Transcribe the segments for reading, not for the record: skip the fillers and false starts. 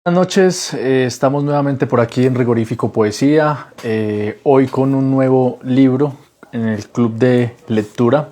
Buenas noches, estamos nuevamente por aquí en Rigorífico Poesía, hoy con un nuevo libro en el club de lectura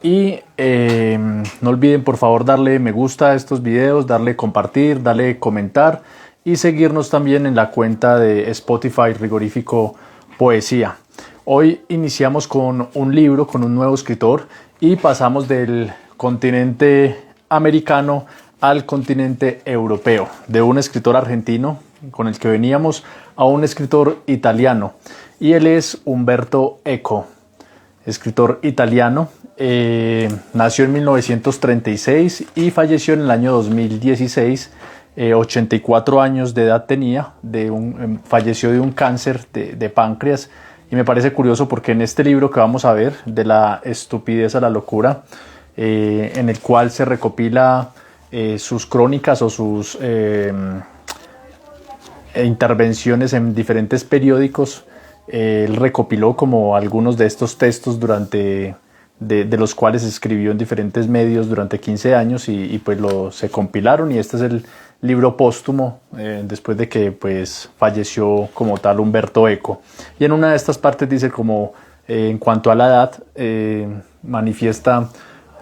y no olviden por favor darle me gusta a estos videos, darle compartir, darle comentar y seguirnos también en la cuenta de Spotify Rigorífico Poesía. Hoy iniciamos con un libro, con un nuevo escritor y pasamos del continente americano al continente europeo, de un escritor argentino con el que veníamos a un escritor italiano, y él es Umberto Eco, escritor italiano. Nació en 1936 y falleció en el año 2016. 84 años de edad tenía, falleció de un cáncer de páncreas. Y me parece curioso porque en este libro que vamos a ver, De la estupidez a la locura, en el cual se recopila sus crónicas o sus intervenciones en diferentes periódicos. Él recopiló como algunos de estos textos de los cuales escribió en diferentes medios durante 15 años y pues se compilaron, y este es el libro póstumo después de que pues falleció como tal Umberto Eco. Y en una de estas partes dice como en cuanto a la edad, manifiesta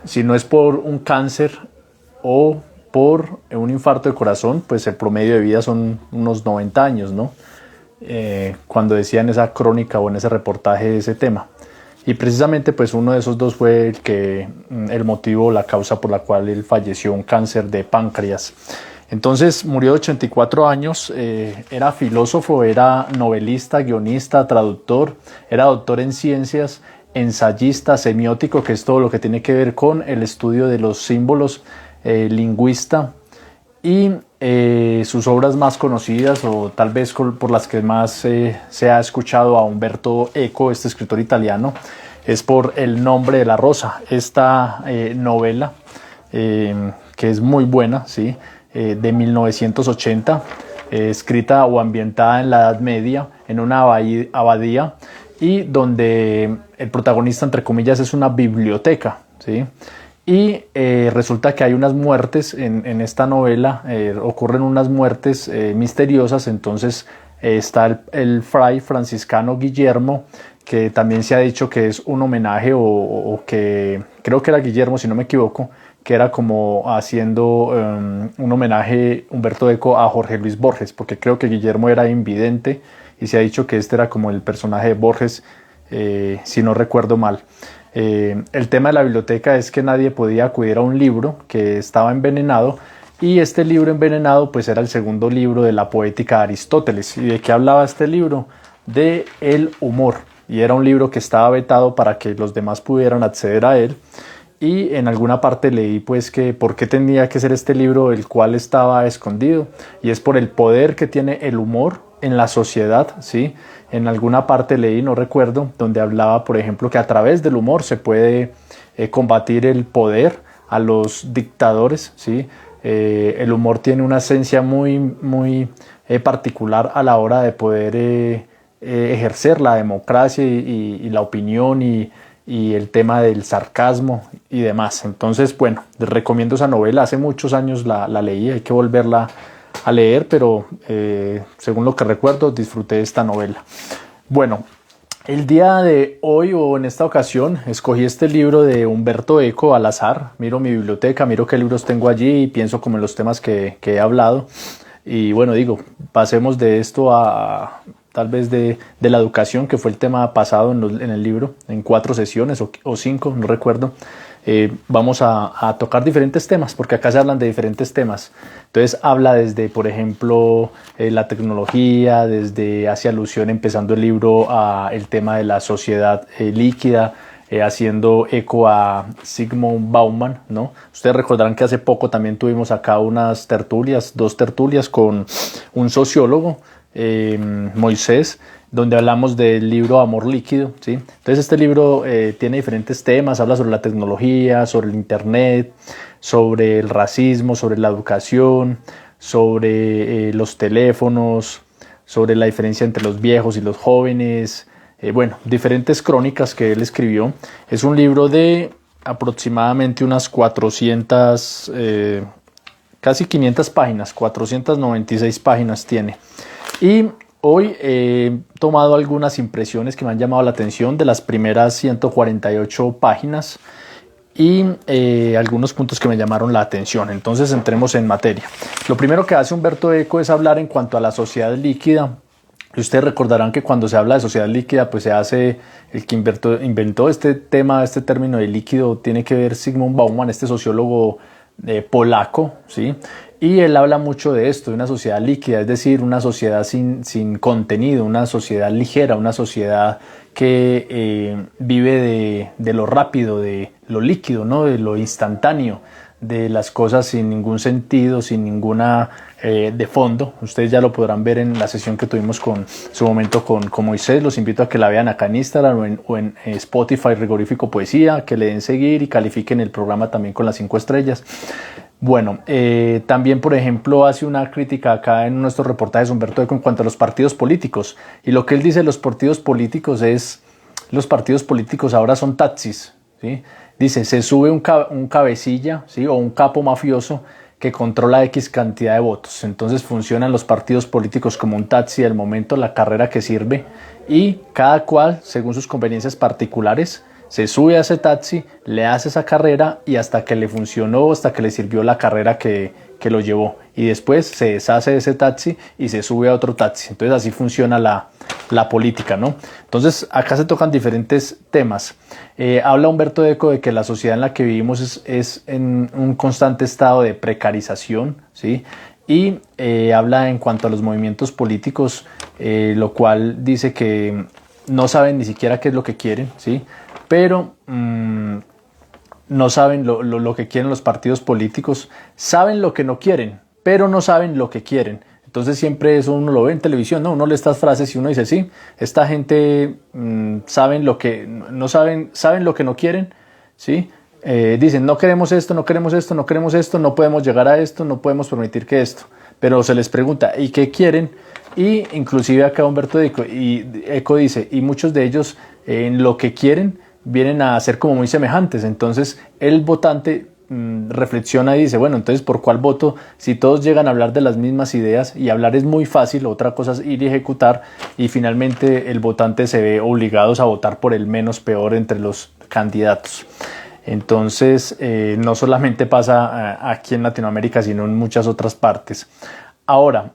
si no es por un cáncer o por un infarto de corazón, pues el promedio de vida son unos 90 años, ¿no? Cuando decía en esa crónica o en ese reportaje ese tema. Y precisamente pues uno de esos dos fue el motivo, la causa por la cual él falleció, un cáncer de páncreas. Entonces murió de 84 años, era filósofo, era novelista, guionista, traductor, era doctor en ciencias, ensayista, semiótico, que es todo lo que tiene que ver con el estudio de los símbolos, lingüista, y sus obras más conocidas o tal vez por las que más se ha escuchado a Umberto Eco, este escritor italiano, es por El nombre de la rosa, esta novela que es muy buena, ¿sí? De 1980, escrita o ambientada en la Edad Media, en una abadía, y donde el protagonista, entre comillas, es una biblioteca, ¿sí? Y resulta que hay unas muertes en esta novela, ocurren unas muertes misteriosas. Entonces está el fray franciscano Guillermo, que también se ha dicho que es un homenaje o que creo que era Guillermo si no me equivoco, que era como haciendo un homenaje Umberto Eco a Jorge Luis Borges, porque creo que Guillermo era invidente y se ha dicho que este era como el personaje de Borges, si no recuerdo mal. El tema de la biblioteca es que nadie podía acudir a un libro que estaba envenenado, y este libro envenenado pues era el segundo libro de la poética de Aristóteles. ¿Y de qué hablaba este libro? De el humor, y era un libro que estaba vetado para que los demás pudieran acceder a él. Y en alguna parte leí pues que por qué tenía que ser este libro el cual estaba escondido, y es por el poder que tiene el humor en la sociedad, ¿sí? En alguna parte leí, no recuerdo, donde hablaba, por ejemplo, que a través del humor se puede combatir el poder a los dictadores, ¿sí? El humor tiene una esencia muy particular a la hora de poder ejercer la democracia y la opinión y el tema del sarcasmo y demás. Entonces, bueno, les recomiendo esa novela. Hace muchos años la leí, hay que volverla a leer, pero según lo que recuerdo disfruté esta novela. Bueno, el día de hoy o en esta ocasión escogí este libro de Umberto Eco al azar. Miro mi biblioteca, miro qué libros tengo allí y pienso como en los temas que he hablado. Y bueno, digo, pasemos de esto a tal vez de la educación, que fue el tema pasado en el libro, en 4 sesiones o 5, no recuerdo. Vamos a tocar diferentes temas, porque acá se hablan de diferentes temas. Entonces habla desde, por ejemplo, la tecnología, hace alusión empezando el libro a el tema de la sociedad líquida, haciendo eco a Zygmunt Bauman, ¿no? Ustedes recordarán que hace poco también tuvimos acá dos tertulias con un sociólogo, Moisés, donde hablamos del libro Amor Líquido, ¿sí? Entonces este libro tiene diferentes temas, habla sobre la tecnología, sobre el internet, sobre el racismo, sobre la educación, sobre los teléfonos, sobre la diferencia entre los viejos y los jóvenes, bueno, diferentes crónicas que él escribió. Es un libro de aproximadamente unas 400 casi 500 páginas, 496 páginas tiene. Y hoy he tomado algunas impresiones que me han llamado la atención de las primeras 148 páginas y algunos puntos que me llamaron la atención. Entonces entremos en materia. Lo primero que hace Umberto Eco es hablar en cuanto a la sociedad líquida. Y ustedes recordarán que cuando se habla de sociedad líquida, pues se hace, el que inventó este tema, este término de líquido, tiene que ver Zygmunt Bauman, este sociólogo polaco, ¿sí? Y él habla mucho de esto, de una sociedad líquida, es decir, una sociedad sin contenido, una sociedad ligera, una sociedad que vive de lo rápido, de lo líquido, ¿no? De lo instantáneo, de las cosas sin ningún sentido, sin ninguna de fondo. Ustedes ya lo podrán ver en la sesión que tuvimos con su momento con Moisés. Los invito a que la vean acá en Instagram o en Spotify, Rigorífico Poesía, que le den seguir y califiquen el programa también con las 5 estrellas. Bueno, también, por ejemplo, hace una crítica acá en nuestros reportajes Humberto Eco en cuanto a los partidos políticos. Y lo que él dice de los partidos políticos es, los partidos políticos ahora son taxis, ¿sí? Dice, se sube un cabecilla, ¿sí? O un capo mafioso que controla X cantidad de votos. Entonces funcionan los partidos políticos como un taxi del momento, la carrera que sirve, y cada cual, según sus conveniencias particulares, se sube a ese taxi, le hace esa carrera y hasta que le funcionó, hasta que le sirvió la carrera que lo llevó. Y después se deshace de ese taxi y se sube a otro taxi. Entonces así funciona la política, ¿no? Entonces acá se tocan diferentes temas. Habla Umberto Eco de que la sociedad en la que vivimos es en un constante estado de precarización, ¿sí? Y habla en cuanto a los movimientos políticos, lo cual dice que no saben ni siquiera qué es lo que quieren, ¿sí? Pero no saben lo que quieren los partidos políticos, saben lo que no quieren, pero no saben lo que quieren. Entonces siempre eso uno lo ve en televisión, ¿no? Uno lee estas frases y uno dice, sí, esta gente saben lo que no saben, saben lo que no quieren, ¿sí? Dicen, no queremos esto, no queremos esto, no queremos esto, no podemos llegar a esto, no podemos permitir que esto. Pero se les pregunta, ¿y qué quieren? Y inclusive acá Humberto Eco dice, y muchos de ellos en lo que quieren vienen a ser como muy semejantes. Entonces el votante reflexiona y dice, bueno, entonces ¿por cuál voto? Si todos llegan a hablar de las mismas ideas, y hablar es muy fácil, otra cosa es ir y ejecutar, y finalmente el votante se ve obligado a votar por el menos peor entre los candidatos. Entonces no solamente pasa aquí en Latinoamérica, sino en muchas otras partes. Ahora,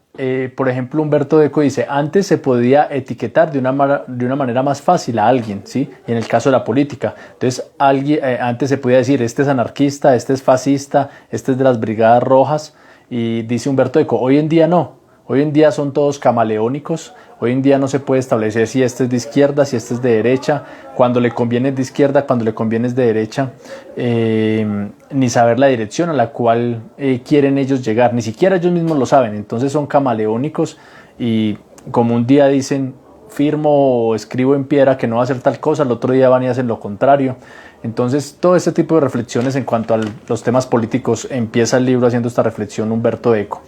por ejemplo, Umberto Eco dice, antes se podía etiquetar de una manera más fácil a alguien, ¿sí? Y en el caso de la política, entonces antes se podía decir, este es anarquista, este es fascista, este es de las Brigadas Rojas, y dice Umberto Eco, hoy en día no, hoy en día son todos camaleónicos, hoy en día no se puede establecer si este es de izquierda, si este es de derecha, cuando le conviene es de izquierda, cuando le conviene es de derecha, ni saber la dirección a la cual quieren ellos llegar, ni siquiera ellos mismos lo saben. Entonces son camaleónicos y como un día dicen, firmo o escribo en piedra que no va a hacer tal cosa, el otro día van y hacen lo contrario. Entonces todo este tipo de reflexiones en cuanto a los temas políticos, empieza el libro haciendo esta reflexión Umberto Eco.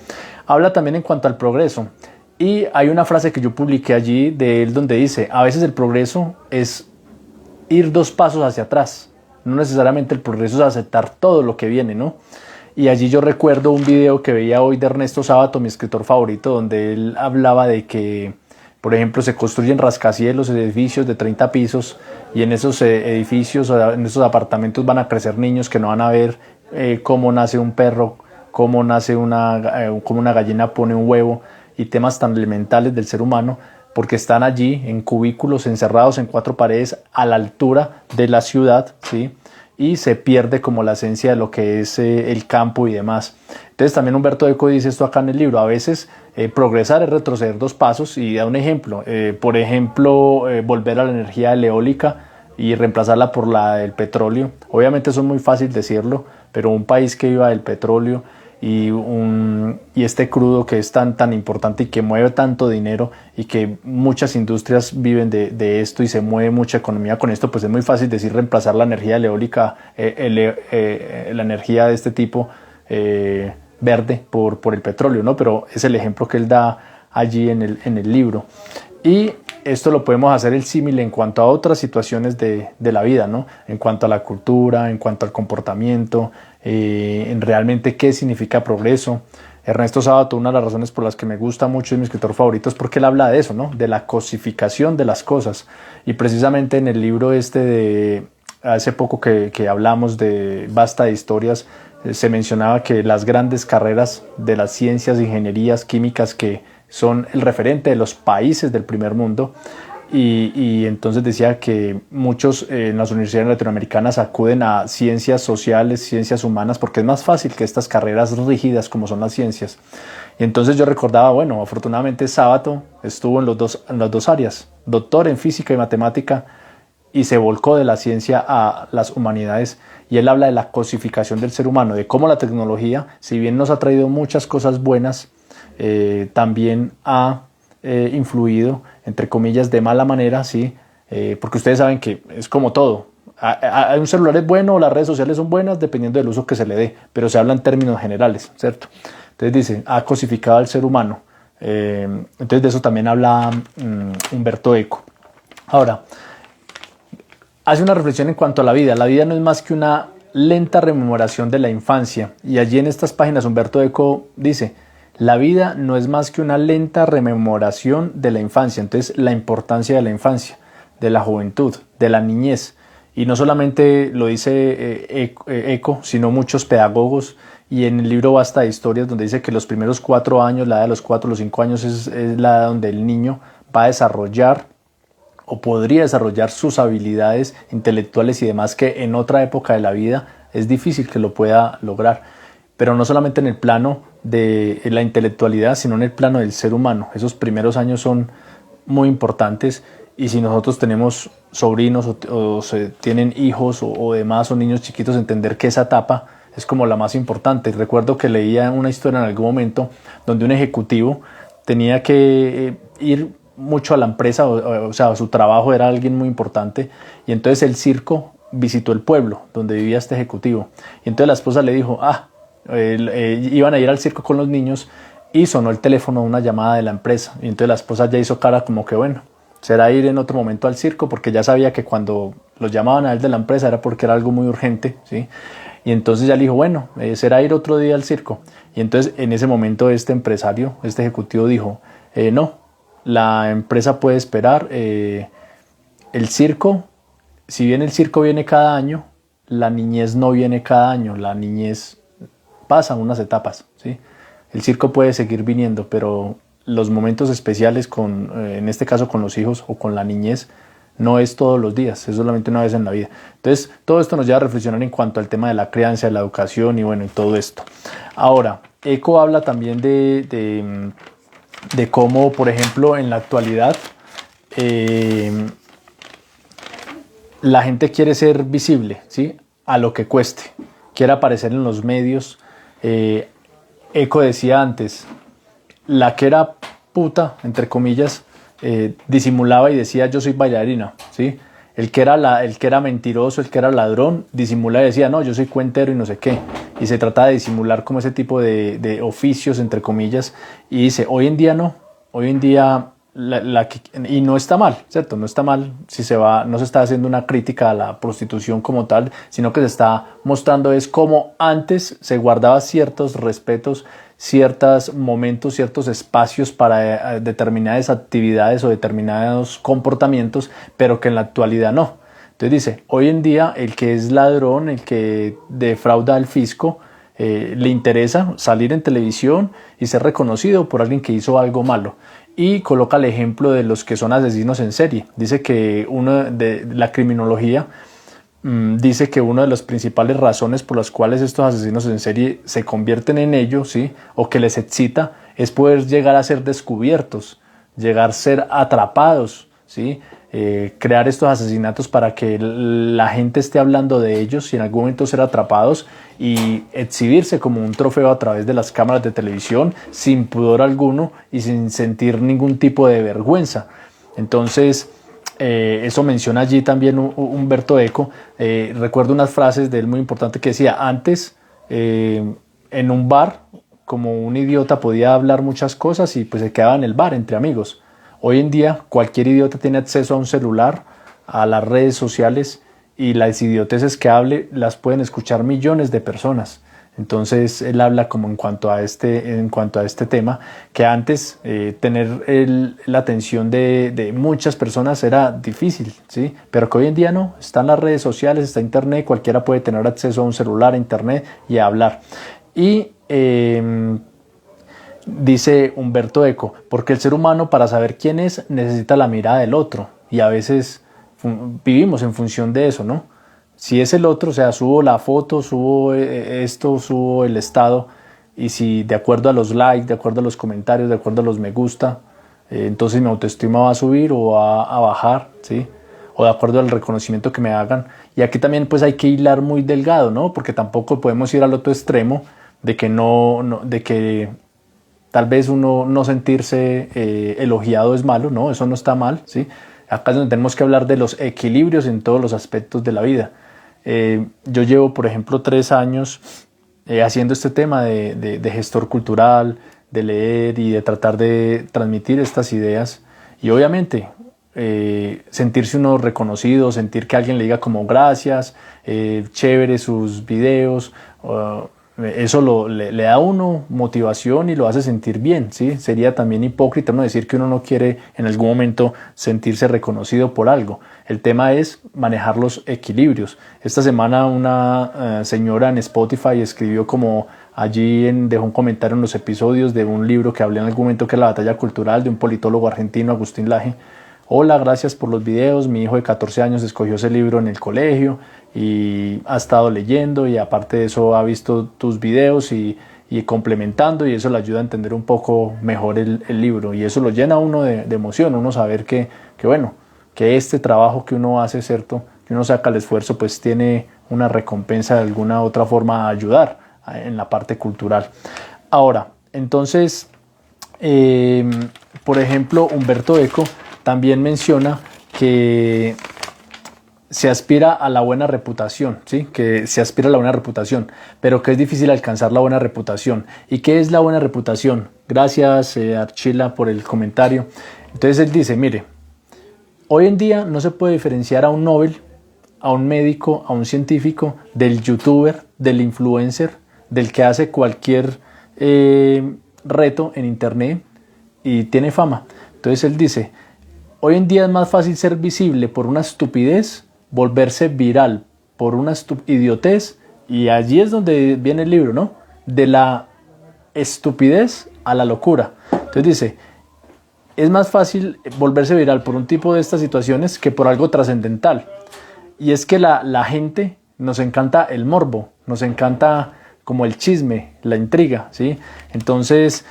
Habla también en cuanto al progreso. Y hay una frase que yo publiqué allí de él donde dice, a veces el progreso es ir 2 pasos hacia atrás, no necesariamente el progreso es aceptar todo lo que viene, ¿no? Y allí yo recuerdo un video que veía hoy de Ernesto Sábato, mi escritor favorito, donde él hablaba de que, por ejemplo, se construyen rascacielos, edificios de 30 pisos, y en esos edificios, en esos apartamentos van a crecer niños que no van a ver cómo nace un perro, cómo nace cómo una gallina pone un huevo, y temas tan elementales del ser humano, porque están allí en cubículos encerrados en 4 paredes a la altura de la ciudad, ¿sí? Y se pierde como la esencia de lo que es el campo y demás. Entonces también Umberto Eco dice esto acá en el libro, a veces progresar es retroceder 2 pasos, y da un ejemplo, por ejemplo, volver a la energía eólica y reemplazarla por la del petróleo. Obviamente eso es muy fácil decirlo, pero un país que viva del petróleo y este crudo que es tan importante y que mueve tanto dinero y que muchas industrias viven de esto y se mueve mucha economía con esto, pues es muy fácil decir reemplazar la energía eólica, la energía de este tipo verde por el petróleo, ¿no? Pero es el ejemplo que él da allí en el libro. Y esto lo podemos hacer el símil en cuanto a otras situaciones de la vida, ¿no? En cuanto a la cultura, en cuanto al comportamiento, en realmente qué significa progreso. Ernesto Sábato, una de las razones por las que me gusta mucho, es mi escritor favorito, es porque él habla de eso, ¿no? De la cosificación de las cosas. Y precisamente en el libro este de hace poco que hablamos de Basta de Historias, se mencionaba que las grandes carreras de las ciencias, ingenierías, químicas, que son el referente de los países del primer mundo, y entonces decía que muchos en las universidades latinoamericanas acuden a ciencias sociales, ciencias humanas, porque es más fácil que estas carreras rígidas como son las ciencias. Y entonces yo recordaba, bueno, afortunadamente Sábato estuvo en las dos áreas, doctor en física y matemática, y se volcó de la ciencia a las humanidades, y él habla de la cosificación del ser humano, de cómo la tecnología, si bien nos ha traído muchas cosas buenas, también ha influido, entre comillas, de mala manera, ¿sí? Porque ustedes saben que es como todo. Un celular es bueno, las redes sociales son buenas, dependiendo del uso que se le dé, pero se habla en términos generales, ¿cierto? Entonces dice, ha cosificado al ser humano. Entonces de eso también habla Humberto Eco. Ahora, hace una reflexión en cuanto a la vida. La vida no es más que una lenta rememoración de la infancia. Y allí en estas páginas Humberto Eco dice, la vida no es más que una lenta rememoración de la infancia. Entonces, la importancia de la infancia, de la juventud, de la niñez. Y no solamente lo dice Eco, sino muchos pedagogos. Y en el libro Basta de Historias, donde dice que los primeros 4 años, la edad de los 4 o los 5 años, es la edad donde el niño va a desarrollar o podría desarrollar sus habilidades intelectuales y demás, que en otra época de la vida es difícil que lo pueda lograr. Pero no solamente en el plano de la intelectualidad, sino en el plano del ser humano. Esos primeros años son muy importantes, y si nosotros tenemos sobrinos o se tienen hijos o demás, o niños chiquitos, entender que esa etapa es como la más importante. Recuerdo que leía una historia en algún momento donde un ejecutivo tenía que ir mucho a la empresa, o sea, su trabajo era alguien muy importante, y entonces el circo visitó el pueblo donde vivía este ejecutivo, y entonces la esposa le dijo, iban a ir al circo con los niños, y sonó el teléfono, una llamada de la empresa, y entonces la esposa ya hizo cara como que bueno, será ir en otro momento al circo, porque ya sabía que cuando los llamaban a él de la empresa era porque era algo muy urgente, ¿sí? Y entonces ya le dijo, bueno, será ir otro día al circo. Y entonces en ese momento este empresario, este ejecutivo dijo, no, la empresa puede esperar, el circo, si bien el circo viene cada año, la niñez no viene cada año, la niñez pasa unas etapas, ¿sí? El circo puede seguir viniendo, pero los momentos especiales en este caso con los hijos o con la niñez, no es todos los días, es solamente una vez en la vida. Entonces, todo esto nos lleva a reflexionar en cuanto al tema de la crianza, de la educación y bueno, y todo esto. Ahora, Eco habla también de cómo, por ejemplo, en la actualidad la gente quiere ser visible, ¿sí? A lo que cueste, quiere aparecer en los medios. Eco decía antes, la que era puta, entre comillas, disimulaba y decía yo soy bailarina, ¿sí? El que era mentiroso, el que era ladrón, disimulaba y decía no, yo soy cuentero y no sé qué. Y se trata de disimular como ese tipo de oficios, entre comillas. Y dice, hoy en día no, hoy en día, y no está mal, ¿cierto? No está mal si no se está haciendo una crítica a la prostitución como tal, sino que se está mostrando es cómo antes se guardaba ciertos respetos, ciertos momentos, ciertos espacios para determinadas actividades o determinados comportamientos, pero que en la actualidad no. Entonces dice, hoy en día el que es ladrón, el que defrauda al fisco, le interesa salir en televisión y ser reconocido por alguien que hizo algo malo. Y coloca el ejemplo de los que son asesinos en serie. Dice que la criminología dice que una de las principales razones por las cuales estos asesinos en serie se convierten en ellos, ¿sí? O que les excita, es poder llegar a ser descubiertos, llegar a ser atrapados, ¿sí? Crear estos asesinatos para que la gente esté hablando de ellos y en algún momento ser atrapados y exhibirse como un trofeo a través de las cámaras de televisión sin pudor alguno y sin sentir ningún tipo de vergüenza. Entonces, eso menciona allí también Humberto Eco. Recuerdo unas frases de él muy importantes que decía, antes en un bar, como un idiota podía hablar muchas cosas y pues se quedaba en el bar entre amigos. Hoy en día cualquier idiota tiene acceso a un celular, a las redes sociales y las idioteces que hable las pueden escuchar millones de personas. Entonces él habla como en cuanto a este tema, que antes tener la atención de muchas personas era difícil, ¿sí? Pero que hoy en día no, están las redes sociales, está internet, cualquiera puede tener acceso a un celular, a internet y a hablar. Y dice Humberto Eco, porque el ser humano para saber quién es necesita la mirada del otro, y a veces vivimos en función de eso, ¿no? Si es el otro, o sea, subo la foto, subo esto, subo el estado, y si de acuerdo a los likes, de acuerdo a los comentarios, de acuerdo a los me gusta, entonces mi autoestima va a subir o va a bajar, ¿sí? O de acuerdo al reconocimiento que me hagan. Y aquí también pues hay que hilar muy delgado, ¿no? Porque tampoco podemos ir al otro extremo de que de que tal vez uno no sentirse elogiado es malo, no, eso no está mal, ¿sí? Acá es donde tenemos que hablar de los equilibrios en todos los aspectos de la vida. Yo llevo, por ejemplo, 3 años haciendo este tema de gestor cultural, de leer y de tratar de transmitir estas ideas. Y obviamente sentirse uno reconocido, sentir que alguien le diga como gracias, chévere sus videos, eso le da a uno motivación y lo hace sentir bien, ¿sí? Sería también hipócrita no decir que uno no quiere en algún momento sentirse reconocido por algo. El tema es manejar los equilibrios. Esta semana una señora en Spotify escribió como dejó un comentario en los episodios de un libro que hablé en algún momento, que es La batalla cultural, de un politólogo argentino, Agustín Laje. Hola, gracias por los videos. Mi hijo de 14 años escogió ese libro en el colegio y ha estado leyendo, y aparte de eso ha visto tus videos y complementando, y eso le ayuda a entender un poco mejor el libro, y eso lo llena a uno de emoción, uno saber que bueno, que este trabajo que uno hace, cierto, que uno saca el esfuerzo, pues tiene una recompensa de alguna otra forma a ayudar en la parte cultural. Ahora, entonces, por ejemplo, Humberto Eco también menciona que se aspira a la buena reputación, ¿sí? Que se aspira a la buena reputación, pero que es difícil alcanzar la buena reputación. ¿Y qué es la buena reputación? Gracias, Archila, por el comentario. Entonces él dice, mire, hoy en día no se puede diferenciar a un Nobel, a un médico, a un científico, del youtuber, del influencer, del que hace cualquier reto en internet y tiene fama. Entonces él dice, hoy en día es más fácil ser visible por una estupidez, volverse viral por una idiotez, y allí es donde viene el libro, ¿no? De la estupidez a la locura. Entonces dice, es más fácil volverse viral por un tipo de estas situaciones que por algo trascendental. Y es que la gente nos encanta el morbo, nos encanta como el chisme, la intriga, ¿sí? Entonces,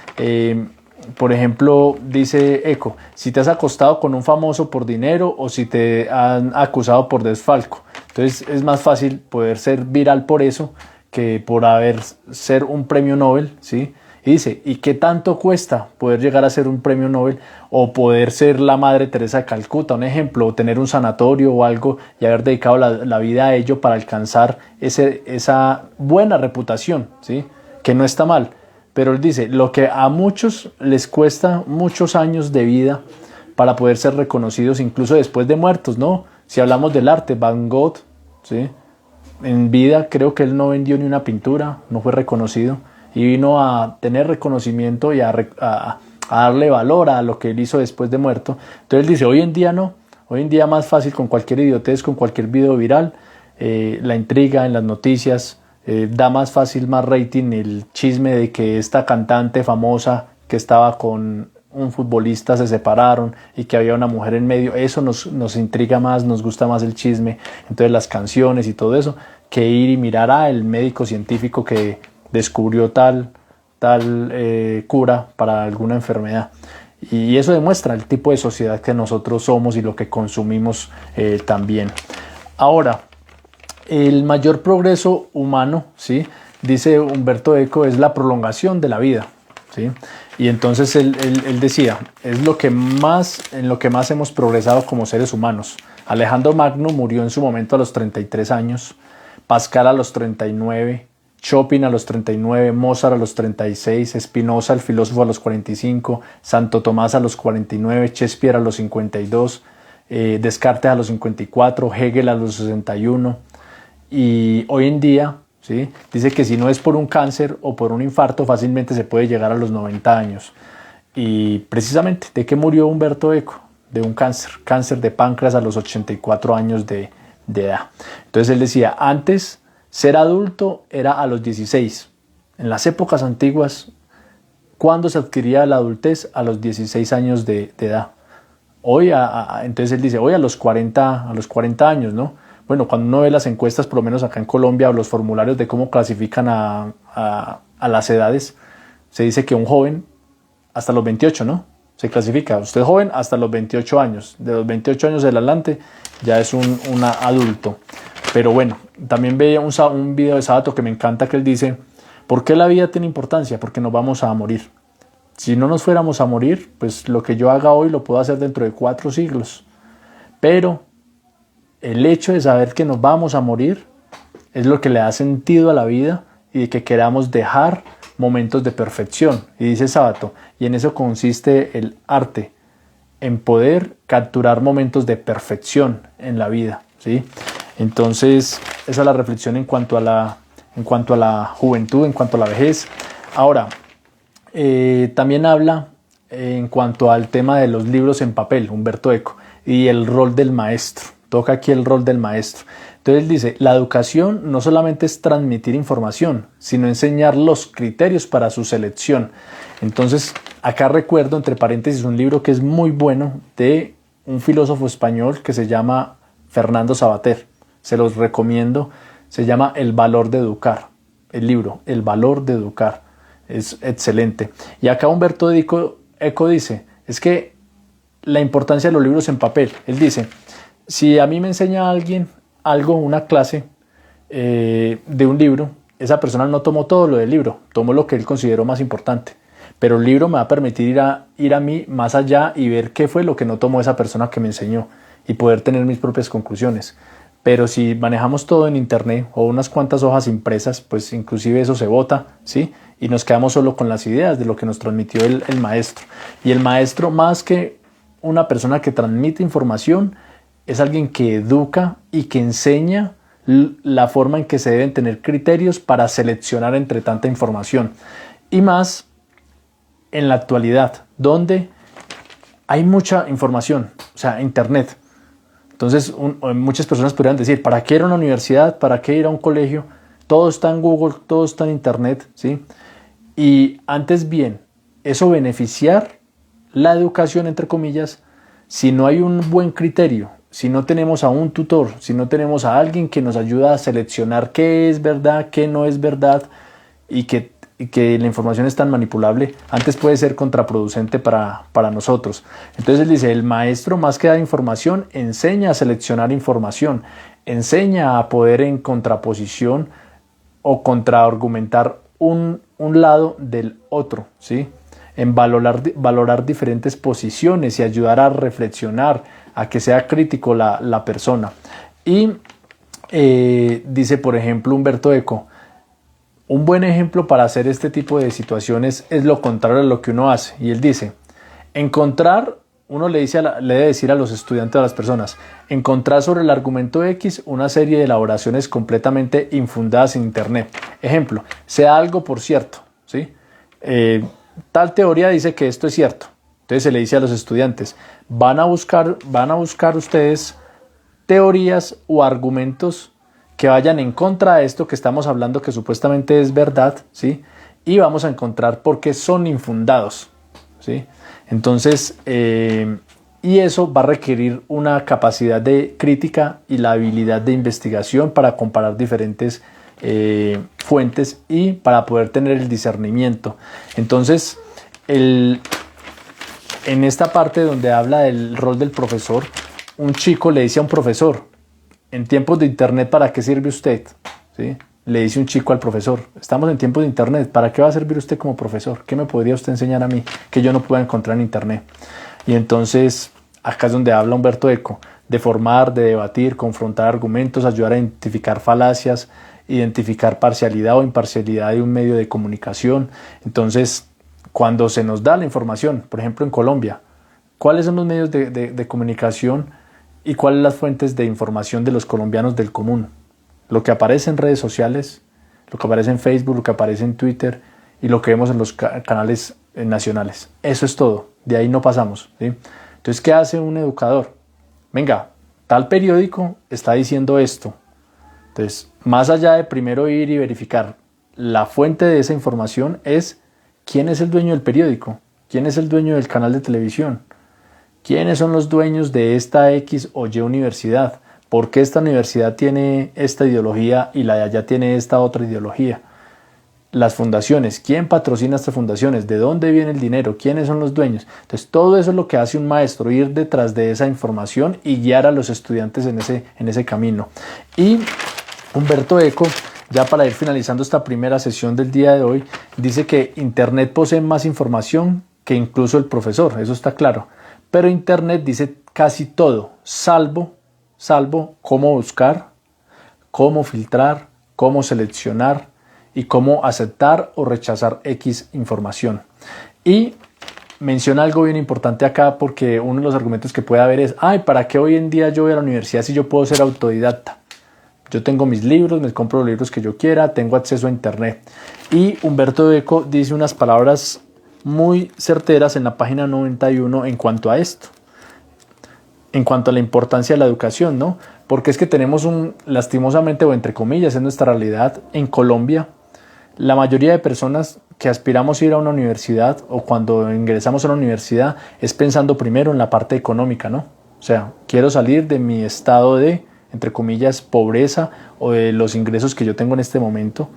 por ejemplo, dice Eco, si te has acostado con un famoso por dinero o si te han acusado por desfalco. Entonces es más fácil poder ser viral por eso que por ser un premio Nobel, ¿sí? Y dice, ¿y qué tanto cuesta poder llegar a ser un premio Nobel o poder ser la Madre Teresa de Calcuta, un ejemplo, o tener un sanatorio o algo y haber dedicado la vida a ello para alcanzar esa buena reputación, ¿sí? Que no está mal. Pero él dice, lo que a muchos les cuesta muchos años de vida para poder ser reconocidos incluso después de muertos, ¿no? Si hablamos del arte, Van Gogh, ¿sí? En vida creo que él no vendió ni una pintura, no fue reconocido, y vino a tener reconocimiento y a darle valor a lo que él hizo después de muerto. Entonces él dice, hoy en día no, hoy en día más fácil con cualquier idiotez, con cualquier video viral, la intriga en las noticias, da más fácil, más rating el chisme de que esta cantante famosa que estaba con un futbolista se separaron y que había una mujer en medio. Eso nos intriga más, nos gusta más el chisme, entonces las canciones y todo eso, que ir y mirar el médico científico que descubrió tal cura para alguna enfermedad. Y eso demuestra el tipo de sociedad que nosotros somos y lo que consumimos también. Ahora, el mayor progreso humano, ¿sí? Dice Humberto Eco, es la prolongación de la vida, ¿sí? Y entonces él decía, es en lo que más hemos progresado como seres humanos. Alejandro Magno murió en su momento a los 33 años, Pascal a los 39, Chopin a los 39, Mozart a los 36, Spinoza, el filósofo, a los 45, Santo Tomás a los 49, Shakespeare a los 52, Descartes a los 54, Hegel a los 61, y hoy en día, ¿sí?, dice que si no es por un cáncer o por un infarto, fácilmente se puede llegar a los 90 años. Y precisamente, ¿de qué murió Humberto Eco? De un cáncer de páncreas a los 84 años de edad. Entonces él decía, antes ser adulto era a los 16. En las épocas antiguas, ¿cuándo se adquiría la adultez? A los 16 años de edad. Hoy, entonces él dice, hoy a los 40 años, ¿no? Bueno, cuando uno ve las encuestas, por lo menos acá en Colombia, o los formularios de cómo clasifican a las edades, se dice que un joven hasta los 28, ¿no? Se clasifica, usted es joven hasta los 28 años. De los 28 años en adelante ya es un adulto. Pero bueno, también veía un video de Sábato que me encanta, que él dice, ¿por qué la vida tiene importancia? Porque nos vamos a morir. Si no nos fuéramos a morir, pues lo que yo haga hoy lo puedo hacer dentro de 4 siglos. Pero el hecho de saber que nos vamos a morir es lo que le da sentido a la vida y de que queramos dejar momentos de perfección. Y dice Sábato, y en eso consiste el arte, en poder capturar momentos de perfección en la vida, ¿sí? Entonces, esa es la reflexión en cuanto a la juventud, en cuanto a la vejez. Ahora, también habla en cuanto al tema de los libros en papel, Humberto Eco, y el rol del maestro. Toca aquí el rol del maestro. Entonces él dice, la educación no solamente es transmitir información, sino enseñar los criterios para su selección. Entonces, acá recuerdo, entre paréntesis, un libro que es muy bueno de un filósofo español que se llama Fernando Savater. Se los recomiendo. Se llama El valor de educar. El libro, El valor de educar. Es excelente. Y acá Humberto Eco dice, es que la importancia de los libros en papel. Él dice, si a mí me enseña alguien algo, una clase de un libro, esa persona no tomó todo lo del libro, tomó lo que él consideró más importante. Pero el libro me va a permitir ir a mí más allá y ver qué fue lo que no tomó esa persona que me enseñó y poder tener mis propias conclusiones. Pero si manejamos todo en internet o unas cuantas hojas impresas, pues inclusive eso se bota, ¿sí? Y nos quedamos solo con las ideas de lo que nos transmitió el maestro. Y el maestro, más que una persona que transmite información, es alguien que educa y que enseña la forma en que se deben tener criterios para seleccionar entre tanta información. Y más en la actualidad, donde hay mucha información, o sea, internet. Entonces, muchas personas podrían decir, ¿para qué ir a una universidad? ¿Para qué ir a un colegio? Todo está en Google, todo está en internet, ¿sí? Y antes bien, eso beneficiar la educación, entre comillas, si no hay un buen criterio, si no tenemos a un tutor, si no tenemos a alguien que nos ayuda a seleccionar qué es verdad, qué no es verdad, y que la información es tan manipulable, antes puede ser contraproducente para nosotros. Entonces él dice, el maestro, más que dar información, enseña a seleccionar información, enseña a poder en contraposición o contraargumentar un lado del otro, ¿sí? En valorar diferentes posiciones y ayudar a reflexionar, a que sea crítico la persona. Y dice, por ejemplo, Humberto Eco, un buen ejemplo para hacer este tipo de situaciones es lo contrario a lo que uno hace. Y él dice, uno le debe decir a los estudiantes, a las personas, encontrar sobre el argumento X una serie de elaboraciones completamente infundadas en internet. Ejemplo, sea algo por cierto, ¿sí? Tal teoría dice que esto es cierto. Entonces se le dice a los estudiantes, van a buscar ustedes teorías o argumentos que vayan en contra de esto que estamos hablando, que supuestamente es verdad, ¿sí? Y vamos a encontrar por qué son infundados, ¿sí? Entonces, y eso va a requerir una capacidad de crítica y la habilidad de investigación para comparar diferentes fuentes y para poder tener el discernimiento. Entonces, en esta parte donde habla del rol del profesor, un chico le dice a un profesor, en tiempos de internet, ¿para qué sirve usted? ¿Sí? Le dice un chico al profesor, estamos en tiempos de internet, ¿para qué va a servir usted como profesor? ¿Qué me podría usted enseñar a mí que yo no pueda encontrar en internet? Y entonces, acá es donde habla Humberto Eco, de formar, de debatir, confrontar argumentos, ayudar a identificar falacias, identificar parcialidad o imparcialidad de un medio de comunicación. Entonces, cuando se nos da la información, por ejemplo en Colombia, ¿cuáles son los medios de comunicación ¿Y cuáles las fuentes de información de los colombianos del común? Lo que aparece en redes sociales, lo que aparece en Facebook, lo que aparece en Twitter y lo que vemos en los canales nacionales. Eso es todo, de ahí no pasamos, ¿sí? Entonces, ¿qué hace un educador? Venga, tal periódico está diciendo esto. Entonces, más allá de primero ir y verificar la fuente de esa información, es quién es el dueño del periódico, quién es el dueño del canal de televisión, quiénes son los dueños de esta X o Y universidad, por qué esta universidad tiene esta ideología y la de allá tiene esta otra ideología. Las fundaciones, quién patrocina estas fundaciones, de dónde viene el dinero, quiénes son los dueños. Entonces, todo eso es lo que hace un maestro, ir detrás de esa información y guiar a los estudiantes en ese camino. Y Humberto Eco, ya para ir finalizando esta primera sesión del día de hoy, dice que Internet posee más información que incluso el profesor, eso está claro. Pero Internet dice casi todo, salvo cómo buscar, cómo filtrar, cómo seleccionar y cómo aceptar o rechazar X información. Y menciona algo bien importante acá, porque uno de los argumentos que puede haber es, ¿para qué hoy en día yo voy a la universidad si yo puedo ser autodidacta? Yo tengo mis libros, me compro los libros que yo quiera, tengo acceso a Internet. Y Humberto Eco dice unas palabras muy certeras en la página 91 en cuanto a esto, en cuanto a la importancia de la educación, ¿no? Porque es que tenemos lastimosamente, o entre comillas, en nuestra realidad en Colombia, la mayoría de personas que aspiramos a ir a una universidad o cuando ingresamos a una universidad es pensando primero en la parte económica, ¿no? O sea, quiero salir de mi estado de, entre comillas, pobreza o de los ingresos que yo tengo en este momento,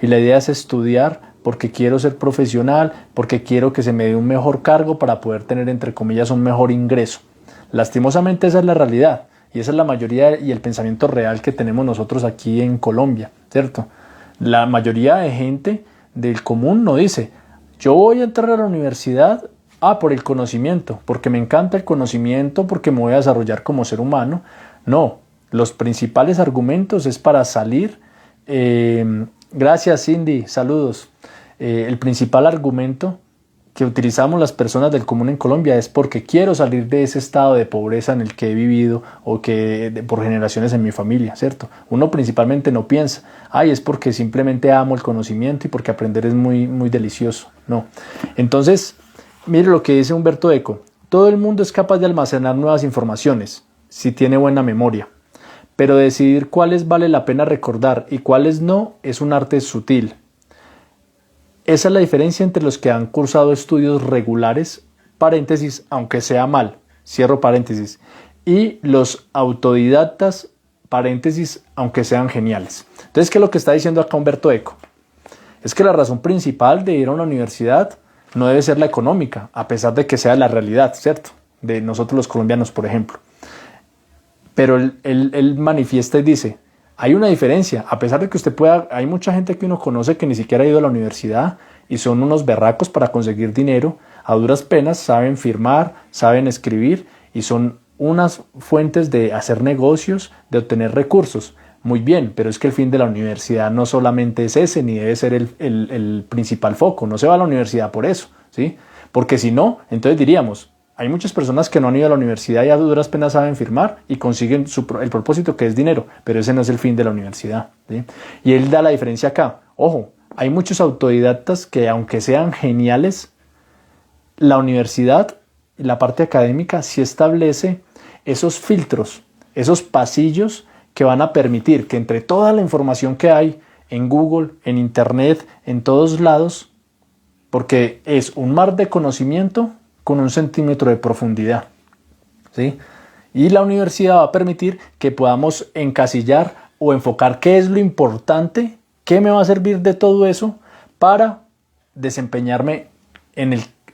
y la idea es estudiar porque quiero ser profesional, porque quiero que se me dé un mejor cargo para poder tener, entre comillas, un mejor ingreso. Lastimosamente esa es la realidad y esa es la mayoría y el pensamiento real que tenemos nosotros aquí en Colombia, ¿cierto? La mayoría de gente del común no dice, yo voy a entrar a la universidad por el conocimiento, porque me encanta el conocimiento, porque me voy a desarrollar como ser humano. No, los principales argumentos es para salir. Gracias, Cindy, saludos. El principal argumento que utilizamos las personas del común en Colombia es porque quiero salir de ese estado de pobreza en el que he vivido o que por generaciones en mi familia, ¿cierto? Uno principalmente no piensa, es porque simplemente amo el conocimiento y porque aprender es muy, muy delicioso. No. Entonces, mire lo que dice Humberto Eco. Todo el mundo es capaz de almacenar nuevas informaciones si tiene buena memoria, pero decidir cuáles vale la pena recordar y cuáles no es un arte sutil. Esa es la diferencia entre los que han cursado estudios regulares, paréntesis, aunque sea mal, cierro paréntesis, y los autodidactas, paréntesis, aunque sean geniales. Entonces, ¿qué es lo que está diciendo acá Humberto Eco? Es que la razón principal de ir a una universidad no debe ser la económica, a pesar de que sea la realidad, ¿cierto? De nosotros los colombianos, por ejemplo. Pero él manifiesta y dice, hay una diferencia, a pesar de que hay mucha gente que uno conoce que ni siquiera ha ido a la universidad y son unos berracos para conseguir dinero, a duras penas saben firmar, saben escribir y son unas fuentes de hacer negocios, de obtener recursos. Muy bien, pero es que el fin de la universidad no solamente es ese, ni debe ser el principal foco, no se va a la universidad por eso, ¿sí? Porque si no, entonces diríamos, hay muchas personas que no han ido a la universidad y a duras penas saben firmar y consiguen el propósito que es dinero, pero ese no es el fin de la universidad, ¿sí? Y él da la diferencia acá. Ojo, hay muchos autodidactas que aunque sean geniales, la universidad y la parte académica sí establece esos filtros, esos pasillos que van a permitir que entre toda la información que hay en Google, en Internet, en todos lados, porque es un mar de conocimiento con 1 centímetro de profundidad, ¿sí? Y la universidad va a permitir que podamos encasillar o enfocar qué es lo importante, qué me va a servir de todo eso para desempeñarme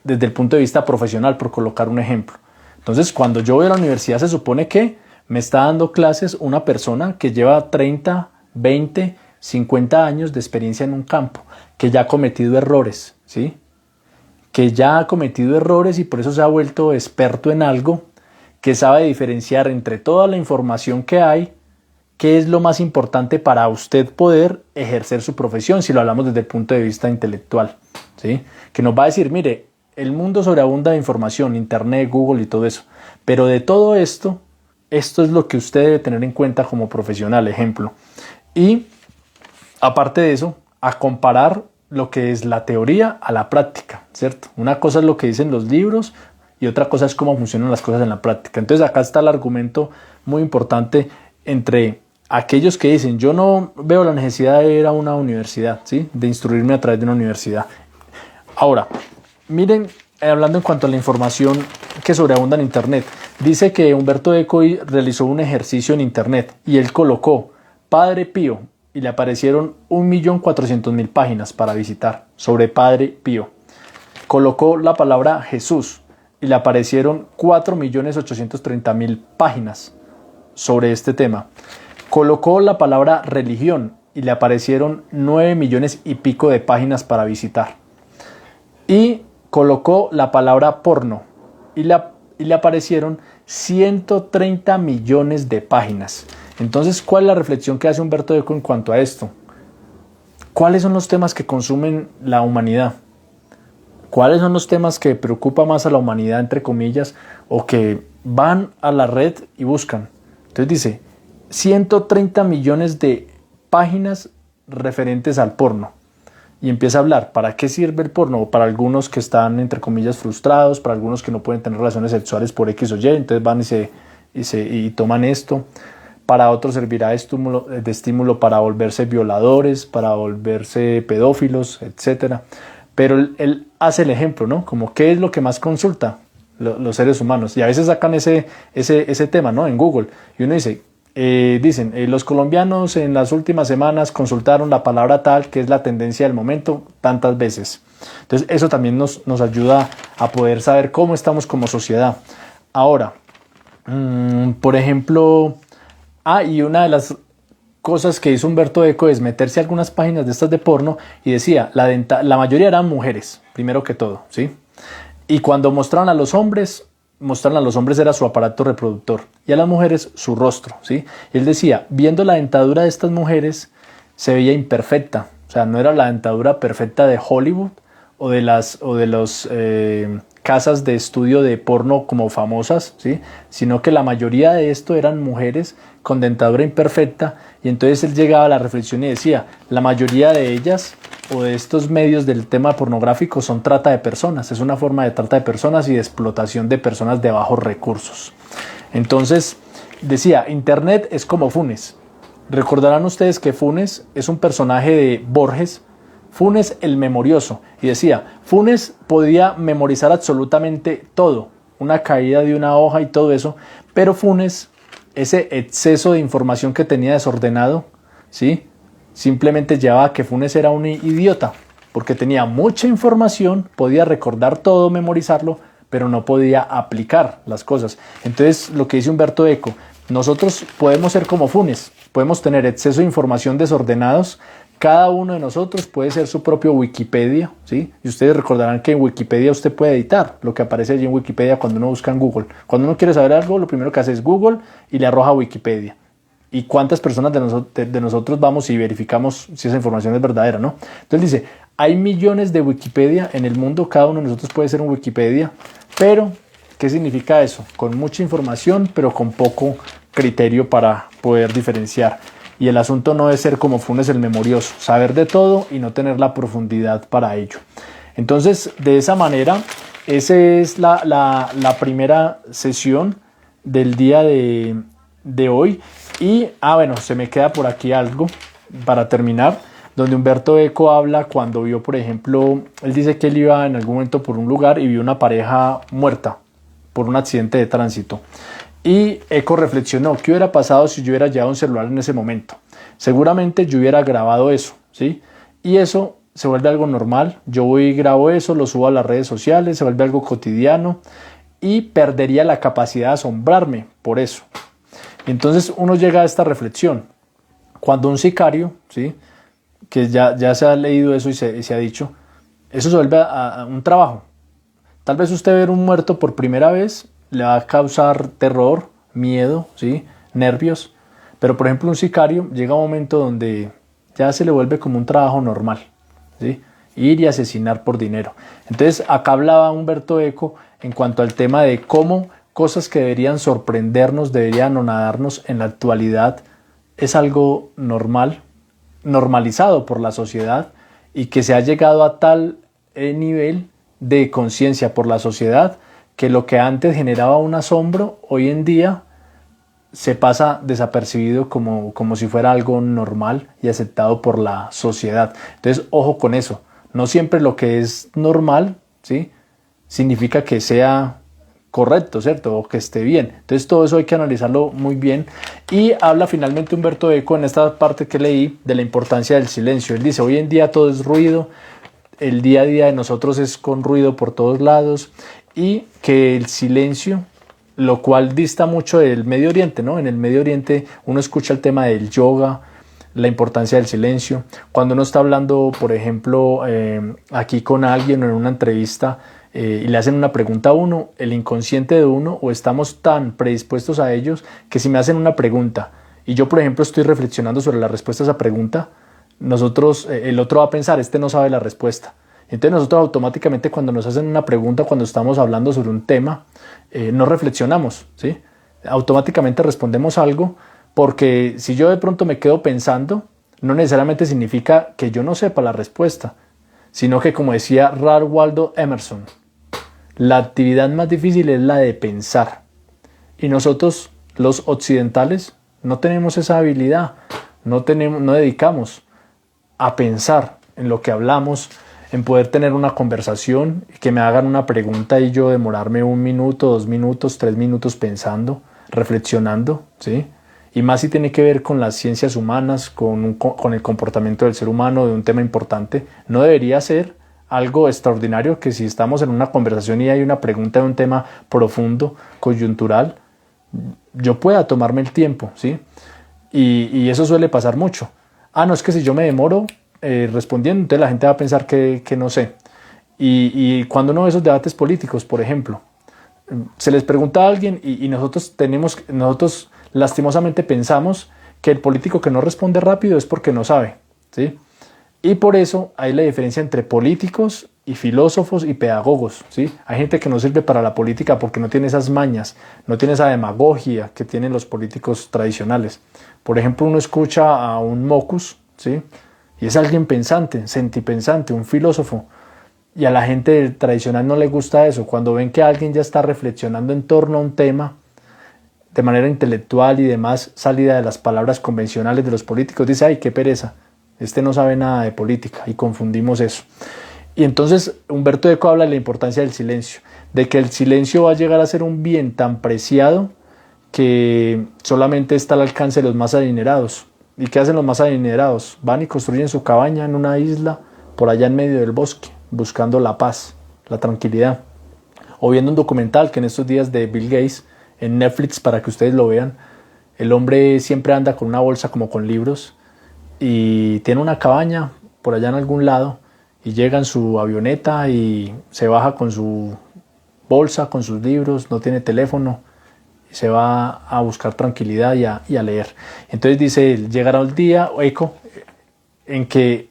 desde el punto de vista profesional, por colocar un ejemplo. Entonces, cuando yo voy a la universidad se supone que me está dando clases una persona que lleva 30, 20, 50 años de experiencia en un campo, que ya ha cometido errores, ¿sí? Que ya ha cometido errores y por eso se ha vuelto experto en algo, que sabe diferenciar entre toda la información que hay, qué es lo más importante para usted poder ejercer su profesión, si lo hablamos desde el punto de vista intelectual, ¿sí? Que nos va a decir, mire, el mundo sobreabunda de información, Internet, Google y todo eso, pero de todo esto, esto es lo que usted debe tener en cuenta como profesional, ejemplo. Y aparte de eso, a comparar lo que es la teoría a la práctica, ¿cierto? Una cosa es lo que dicen los libros y otra cosa es cómo funcionan las cosas en la práctica. Entonces acá está el argumento muy importante entre aquellos que dicen, yo no veo la necesidad de ir a una universidad, ¿sí? De instruirme a través de una universidad. Ahora, miren, hablando en cuanto a la información que sobreabunda en Internet, dice que Humberto Eco realizó un ejercicio en Internet y él colocó Padre Pío y le aparecieron 1.400.000 páginas para visitar sobre Padre Pío. Colocó la palabra Jesús y le aparecieron 4.830.000 páginas sobre este tema. Colocó la palabra religión y le aparecieron 9 millones y pico de páginas para visitar. Y colocó la palabra porno y le aparecieron 130 millones de páginas. Entonces, ¿cuál es la reflexión que hace Humberto Eco en cuanto a esto? ¿Cuáles son los temas que consumen la humanidad? ¿Cuáles son los temas que preocupan más a la humanidad, entre comillas, o que van a la red y buscan? Entonces dice, 130 millones de páginas referentes al porno. Y empieza a hablar, ¿para qué sirve el porno? Para algunos que están, entre comillas, frustrados, para algunos que no pueden tener relaciones sexuales por X o Y, entonces van y toman esto. Para otros servirá de estímulo para volverse violadores, para volverse pedófilos, etc. Pero él hace el ejemplo, ¿no? Como qué es lo que más consulta los seres humanos. Y a veces sacan ese tema, ¿no? En Google. Y uno dice, dicen, los colombianos en las últimas semanas consultaron la palabra tal, que es la tendencia del momento, tantas veces. Entonces eso también nos ayuda a poder saber cómo estamos como sociedad. Ahora, por ejemplo, y una de las cosas que hizo Humberto Eco es meterse a algunas páginas de estas de porno y decía, la mayoría eran mujeres, primero que todo, ¿sí? Y cuando mostraron a los hombres era su aparato reproductor y a las mujeres su rostro, ¿sí? Y él decía, viendo la dentadura de estas mujeres se veía imperfecta, o sea, no era la dentadura perfecta de Hollywood o de los casas de estudio de porno como famosas, ¿sí? Sino que la mayoría de esto eran mujeres con dentadura imperfecta, y entonces él llegaba a la reflexión y decía, la mayoría de ellas o de estos medios del tema pornográfico son trata de personas, es una forma de trata de personas y de explotación de personas de bajos recursos. Entonces decía, Internet es como Funes. Recordarán ustedes que Funes es un personaje de Borges, Funes el memorioso, y decía, Funes podía memorizar absolutamente todo, una caída de una hoja y todo eso, pero Funes, ese exceso de información que tenía desordenado, ¿sí? Simplemente llevaba a que Funes era un idiota, porque tenía mucha información, podía recordar todo, memorizarlo, pero no podía aplicar las cosas. Entonces, lo que dice Humberto Eco, nosotros podemos ser como Funes, podemos tener exceso de información desordenados. Cada uno de nosotros puede ser su propio Wikipedia, ¿sí? Y ustedes recordarán que en Wikipedia usted puede editar lo que aparece allí en Wikipedia cuando uno busca en Google. Cuando uno quiere saber algo, lo primero que hace es Google y le arroja Wikipedia. ¿Y cuántas personas de nosotros vamos y verificamos si esa información es verdadera, no? Entonces dice, hay millones de Wikipedia en el mundo, cada uno de nosotros puede ser un Wikipedia, pero ¿qué significa eso? Con mucha información, pero con poco criterio para poder diferenciar. Y el asunto no es ser como Funes el memorioso, saber de todo y no tener la profundidad para ello. Entonces, de esa manera, esa es la primera sesión del día de hoy. Y, bueno, se me queda por aquí algo para terminar, donde Humberto Eco habla cuando vio, por ejemplo, él dice que él iba en algún momento por un lugar y vio una pareja muerta por un accidente de tránsito. Y Eco reflexionó, ¿qué hubiera pasado si yo hubiera llevado un celular en ese momento? Seguramente yo hubiera grabado eso, ¿sí? Y eso se vuelve algo normal. Yo voy y grabo eso, lo subo a las redes sociales, se vuelve algo cotidiano y perdería la capacidad de asombrarme por eso. Entonces uno llega a esta reflexión. Cuando un sicario, ¿sí? Que ya se ha leído eso y se ha dicho, eso se vuelve a un trabajo. Tal vez usted ver un muerto por primera vez le va a causar terror, miedo, ¿sí? Nervios. Pero, por ejemplo, un sicario llega a un momento donde ya se le vuelve como un trabajo normal, ¿sí? Ir y asesinar por dinero. Entonces, acá hablaba Humberto Eco en cuanto al tema de cómo cosas que deberían sorprendernos, deberían anonadarnos en la actualidad, es algo normal, normalizado por la sociedad, y que se ha llegado a tal nivel de conciencia por la sociedad que lo que antes generaba un asombro, hoy en día se pasa desapercibido como si fuera algo normal y aceptado por la sociedad. Entonces, ojo con eso. No siempre lo que es normal, ¿sí?, significa que sea correcto, ¿cierto?, o que esté bien. Entonces, todo eso hay que analizarlo muy bien. Y habla finalmente Humberto Eco en esta parte que leí de la importancia del silencio. Él dice, hoy en día todo es ruido, el día a día de nosotros es con ruido por todos lados, y que el silencio, lo cual dista mucho del Medio Oriente, ¿no? En el Medio Oriente uno escucha el tema del yoga, la importancia del silencio. Cuando uno está hablando, por ejemplo, aquí con alguien o en una entrevista, y le hacen una pregunta a uno, el inconsciente de uno, o estamos tan predispuestos a ellos, que si me hacen una pregunta y yo, por ejemplo, estoy reflexionando sobre la respuesta a esa pregunta, nosotros, el otro va a pensar, este no sabe la respuesta. Entonces nosotros automáticamente, cuando nos hacen una pregunta, cuando estamos hablando sobre un tema, no reflexionamos, ¿sí? Automáticamente respondemos algo, porque si yo de pronto me quedo pensando, no necesariamente significa que yo no sepa la respuesta, sino que, como decía Ralph Waldo Emerson, la actividad más difícil es la de pensar. Y nosotros, los occidentales, no tenemos esa habilidad, no dedicamos a pensar en lo que hablamos, en poder tener una conversación, que me hagan una pregunta y yo demorarme 1 minuto, 2 minutos, 3 minutos pensando, reflexionando, ¿sí? Y más si tiene que ver con las ciencias humanas, con el comportamiento del ser humano, de un tema importante. No debería ser algo extraordinario que si estamos en una conversación y hay una pregunta de un tema profundo, coyuntural, yo pueda tomarme el tiempo, ¿sí? Y eso suele pasar mucho. No, es que si yo me demoro respondiendo, entonces la gente va a pensar que no sé. Y cuando uno ve esos debates políticos, por ejemplo, se les pregunta a alguien y nosotros lastimosamente pensamos que el político que no responde rápido es porque no sabe, ¿sí? Y por eso hay la diferencia entre políticos y filósofos y pedagogos, ¿sí? Hay gente que no sirve para la política porque no tiene esas mañas, no tiene esa demagogia que tienen los políticos tradicionales. Por ejemplo, uno escucha a un Mocus, ¿sí?, y es alguien pensante, sentipensante, un filósofo, y a la gente tradicional no le gusta eso. Cuando ven que alguien ya está reflexionando en torno a un tema de manera intelectual y demás, salida de las palabras convencionales de los políticos, dice, ay, qué pereza, este no sabe nada de política, y confundimos eso. Y entonces Humberto Eco habla de la importancia del silencio, de que el silencio va a llegar a ser un bien tan preciado que solamente está al alcance de los más adinerados. ¿Y qué hacen los más adinerados? Van y construyen su cabaña en una isla por allá en medio del bosque, buscando la paz, la tranquilidad. O viendo un documental que en estos días de Bill Gates en Netflix, para que ustedes lo vean. El hombre siempre anda con una bolsa como con libros y tiene una cabaña por allá en algún lado y llega en su avioneta y se baja con su bolsa, con sus libros, no tiene teléfono, y se va a buscar tranquilidad y a leer. Entonces dice, llegará el día, Eco, en que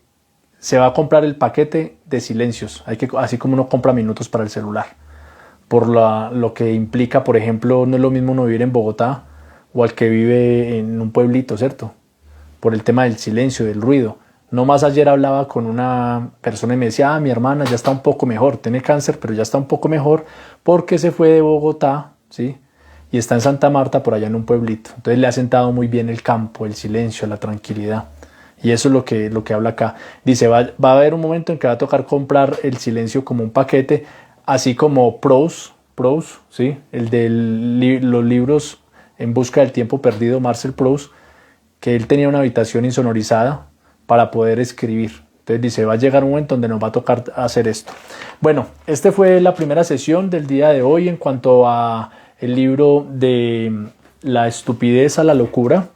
se va a comprar el paquete de silencios, así como uno compra minutos para el celular, por lo que implica, por ejemplo, no es lo mismo uno vivir en Bogotá o al que vive en un pueblito, ¿cierto? Por el tema del silencio, del ruido. No más ayer hablaba con una persona y me decía, mi hermana ya está un poco mejor, tiene cáncer, pero ya está un poco mejor porque se fue de Bogotá, ¿sí?, y está en Santa Marta, por allá en un pueblito. Entonces le ha sentado muy bien el campo, el silencio, la tranquilidad. Y eso es lo que habla acá. Dice, va a haber un momento en que va a tocar comprar el silencio como un paquete, así como Proust, ¿sí?, el de los libros En busca del tiempo perdido, Marcel Proust, que él tenía una habitación insonorizada para poder escribir. Entonces dice, va a llegar un momento donde nos va a tocar hacer esto. Bueno, esta fue la primera sesión del día de hoy en cuanto a el libro de La estupidez a la locura.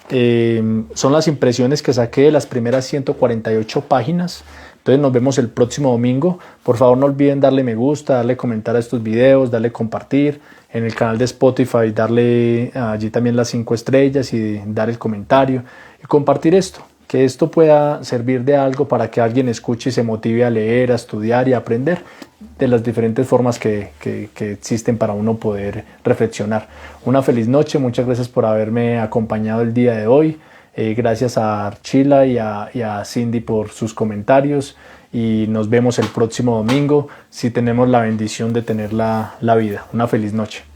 Son las impresiones que saqué de las primeras 148 páginas. Entonces nos vemos el próximo domingo. Por favor, no olviden darle me gusta, darle comentar a estos videos, darle compartir en el canal de Spotify, darle allí también las 5 estrellas y dar el comentario y compartir esto. que esto pueda servir de algo para que alguien escuche y se motive a leer, a estudiar y a aprender de las diferentes formas que existen para uno poder reflexionar. Una feliz noche, muchas gracias por haberme acompañado el día de hoy. Gracias a Archila y a Cindy por sus comentarios, y nos vemos el próximo domingo si tenemos la bendición de tener la vida. Una feliz noche.